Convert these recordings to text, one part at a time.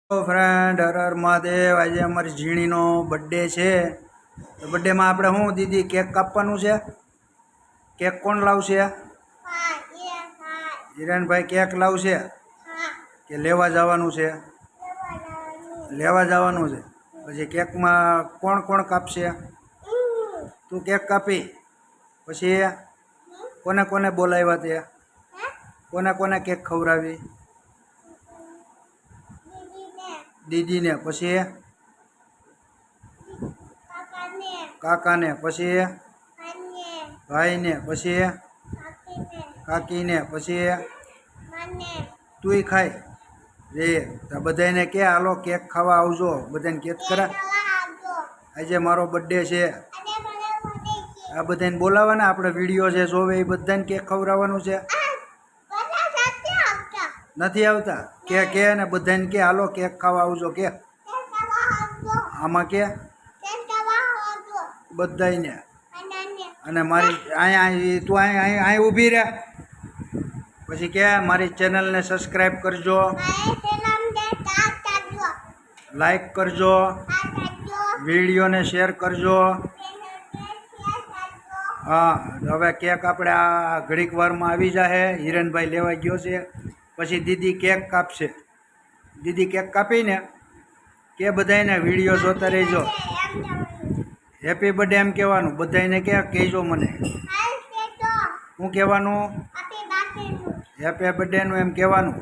Friend, Har Har Mahadev. આજે અમારી ઝીણીનો birthday છે। તો બર્થડેમાં આપણે શું દીદી કેક કાપવાનું છે? કેક કોણ લાવશે? હિરેનભાઈ કેક લાવશે કે લેવા જવાનું છે? લેવા જવાનું છે। પછી કેકમાં કોણ કોણ કાપશે? તું કેક કાપી પછી કોને કોને બોલાવ્યા તે? કોને કોને કેક ખવડાવી? દીદીને, પછી કાકાને, પછી ભાઈને, પછી કાકીને, પછી તુંય ખાય રે। બધાને કે હાલો કેક ખાવા આવજો, બધાને કેક કરા। આજે મારો બર્થડે છે, આ બધાને બોલાવવાના। આપણે વિડીયો જે જોવે એ બધાને કેક ખવડાવવાનું છે। નથી આવતા કે ને બધાને કે હાલો કેક ખાવા આવજો કે આમાં કે બધાને। અને મારી અહીંયા તું અહીં ઊભી રહે, પછી કે મારી ચેનલને સબસ્ક્રાઈબ કરજો, લાઈક કરજો, વિડીયોને શેર કરજો। હા, હવે કેક આપણે આ ઘડીક વારમાં આવી જશે। હિરેનભાઈ લેવા ગયો છે, પછી દીદી કેક કાપશે। દીદી કેક કાપીને કે બધાને વિડીયો જોતા રહેજો। હેપી બર્થડે એમ કહેવાનું બધાને, કે કહેજો મને શું કહેવાનું? હેપી બર્થડેનું એમ કહેવાનું।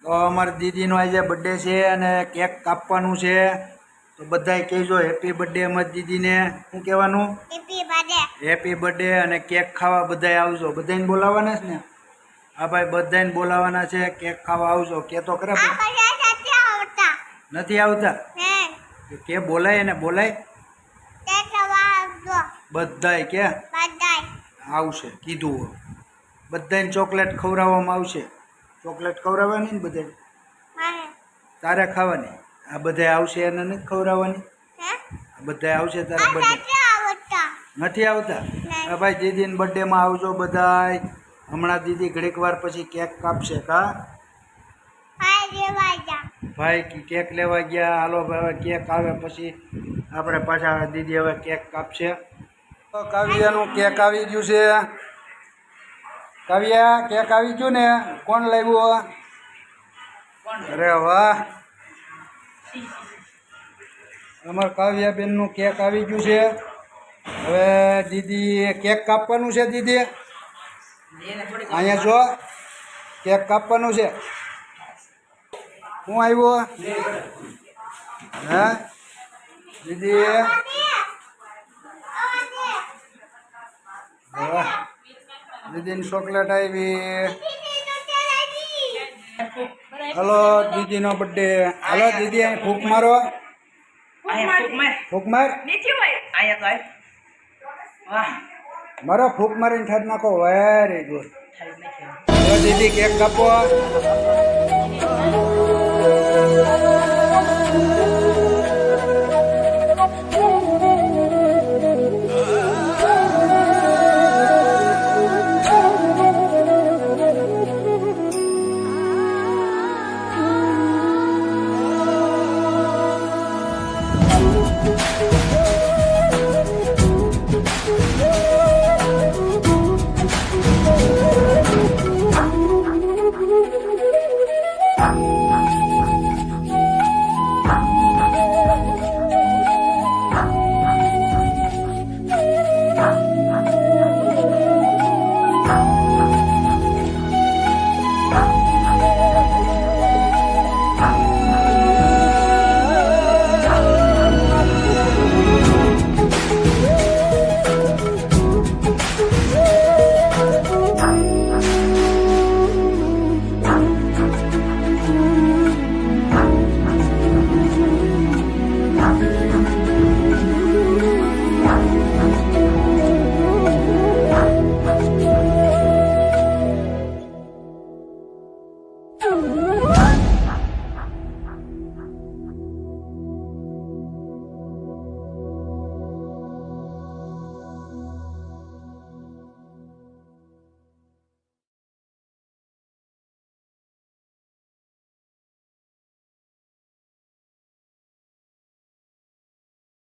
તો અમારી દીદીનો આજે બર્થડે છે અને કેક કાપવાનું છે, તો બધાય કહેજો હેપી બર્થડે અમારી દીદીને। શું કહેવાનું? Happy birthday. અને કેક ખાવા બધાય આવજો, બધાને બોલાવવાના છે ને? હા ભાઈ, બધાને બોલાવવાના છે, કેક ખાવા આવજો। કે તો ખરા નથી આવતા કે બોલાય ને બોલાય બધાય કે આવશે કીધું। બધાને ચોકલેટ ખવડાવવામાં આવશે। ચોકલેટ ખવડાવવાની ને બધાને? તારે ખાવાની? આ બધા આવશે એને નથી ખવડાવવાની? બધા આવશે તારે બર્થડે? નથી આવતા? હા ભાઈ, દીદીને બર્થડેમાં આવજો બધાય। હમણાં દીદી ઘડીક વાર પછી કેક કાપશે। કા ભાઈ કેક લેવા ગયા? હાલો ભાઈ, કેક આવે પછી આપણે પાછા દીદી હવે કેક કાપશે। કાવ્યાનું કેક આવી ગયું છે। કાવ્યા, કેક આવી ગયું ને? કોણ લાવ્યું? અરે વાહ, અમારા કાવ્યાબેનનું કેક આવી ગયું છે। હવે દીદી કેક કાપવાનું છે। દીદી અહીંયા જો, કેક કાપવાનું છે। હું આવ્યો હે દીદી? દીદીની ચોકલેટ આવી। હલો, દીદીનો બર્થડે। હલો દીદી, અહીં ફૂંક મારો, ફૂંક માર મારો, ફૂંક મારીને ઠાર નાખો। Very good. દીદી કેક કાપો।